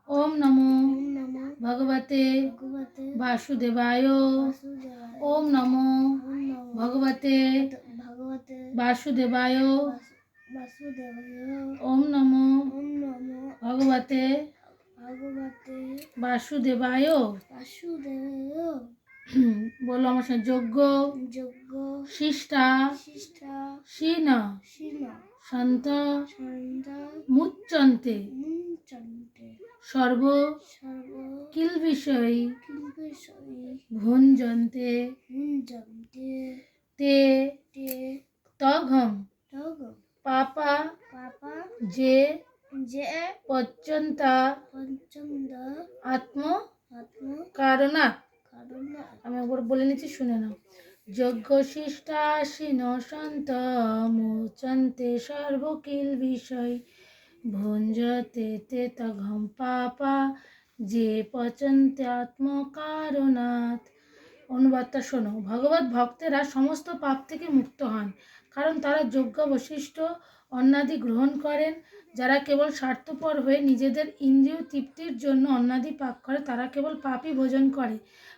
ओम नमो भगवते वासुदेवाय। ओम नमो भगवते वासुदेवाय। ओम नमो भगवते वासुदेवाय। बोलो আমার সাথে যজ্ঞ শিষ্টা শীন সন্ত মুচ্চন্তে সর্ব কিল বিষয় ভুঞ্জন্তে তে তঘম পাপা যে পচ্যন্তা আত্ম কারণাৎ। আমি একবার বলে নিচ্ছি, শুনে নাও। যজ্ঞ শিষ্টাসীন সন্ত মুচন্তে সর্বকিল বিষয় ভুঞ্জতে তে তঘম পাপা যে পচন্তে আত্মকারণাৎ। অনুবাদটা শোনো। ভগবত ভক্তেরা সমস্ত পাপ থেকে মুক্ত হন, কারণ তারা যজ্ঞ বশিষ্ঠ অন্নাদি গ্রহণ করেন। যারা কেবল স্বার্থপর হয়ে নিজেদের ইন্দ্রিয় তৃপ্তির জন্য অন্নাদি পাপ করে তারা কেবল পাপই ভোজন করে।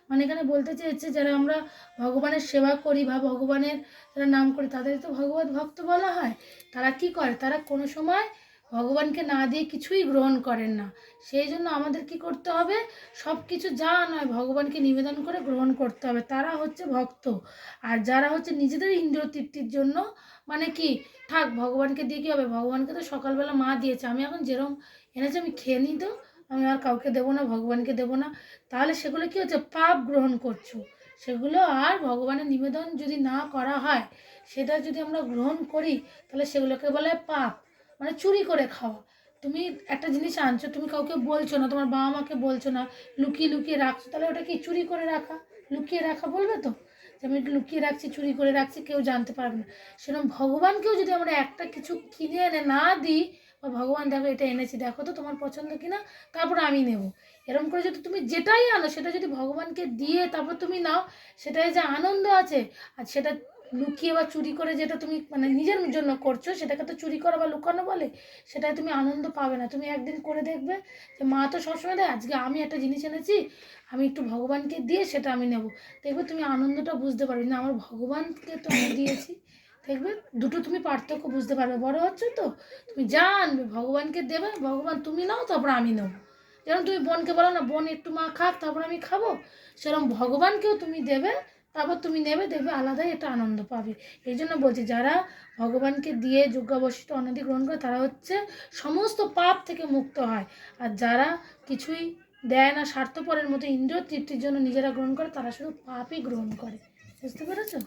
মানে এখানে বলতে চেয়েছে, যারা আমরা ভগবানের সেবা করি বা ভগবানের যারা নাম করি তাদেরই তো ভগবত ভক্ত বলা হয়। তারা কি করে? তারা কোনো সময় ভগবানকে না দিয়ে কিছুই গ্রহণ করেন না। সেই জন্য আমাদের কি করতে হবে? সব কিছু যা নয় ভগবানকে নিবেদন করে গ্রহণ করতে হবে। তারা হচ্ছে ভক্ত। আর যারা হচ্ছে নিজেদের ইন্দ্রিয় তৃপ্তির জন্য, মানে কি, থাক ভগবানকে দিয়ে কী হবে, ভগবানকে তো সকালবেলা মা দিয়েছে, আমি এখন যেরকম এনেছি আমি খেয়ে নিই, তো আমি আর কাউকে দেবো না, ভগবানকে দেবো না। তাহলে সেগুলো কী হচ্ছে? পাপ গ্রহণ করছো। সেগুলো আর ভগবানের নিবেদন যদি না করা হয়, সেটা যদি আমরা গ্রহণ করি তাহলে সেগুলোকে বলে পাপ। মানে চুরি করে খাওয়া। তুমি একটা জিনিস আনছো, তুমি কাউকে বলছো না, তোমার বাবা মাকে বলছো না, লুকিয়ে লুকিয়ে রাখছো, তাহলে ওটা কি চুরি করে রাখা? লুকিয়ে রাখা বলবে তো, যে আমি একটু লুকিয়ে রাখছি, চুরি করে রাখছি, কেউ জানতে পারবে না। সেরকম ভগবানকেও যদি আমরা একটা কিছু কিনে এনে না দিই, বা ভগবান দেখো এটা এনেছি, দেখো তো তোমার পছন্দ কিনা, তারপর আমি নেব, এরকম করে যদি তুমি যেটাই আনো সেটা যদি ভগবানকে দিয়ে তারপর তুমি নাও, সেটাই যে আনন্দ আছে। আর সেটা লুকিয়ে বা চুরি করে যেটা তুমি মানে নিজের জন্য করছো, সেটাকে তো চুরি করা বা লুকানো বলে। সেটাই তুমি আনন্দ পাবে না। তুমি একদিন করে দেখবে যে মা তো সবসময় দেয়, আজকে আমি একটা জিনিস এনেছি, আমি একটু ভগবানকে দিয়ে সেটা আমি নেব। দেখবে তুমি আনন্দটা বুঝতে পারবে না, আমার ভগবানকে তো আমি দিয়েছি। দেখবে দুটো তুমি পার্থক্য বুঝতে পারবে। বড় হচ্ছে তো তুমি যা আনবে ভগবানকে দেবে, ভগবান তুমি নাও তারপর আমি নেবো। যেরকম তুমি বোনকে বলো না, বোন একটু মা খাক তারপর আমি খাবো, সেরকম ভগবানকেও তুমি দেবে, তারপর তুমি নেবে, দেখবে আলাদাই একটা আনন্দ পাবে। এই জন্য বলছি, যারা ভগবানকে দিয়ে যজ্ঞাবশিষ্ট অন্নাদি গ্রহণ করে তারা হচ্ছে সমস্ত পাপ থেকে মুক্ত হয়। আর যারা কিছুই দেয় না, স্বার্থপরের মতো ইন্দ্রিয় তৃপ্তির জন্য নিজেরা গ্রহণ করে, তারা শুধু পাপই গ্রহণ করে। বুঝতে পেরেছো?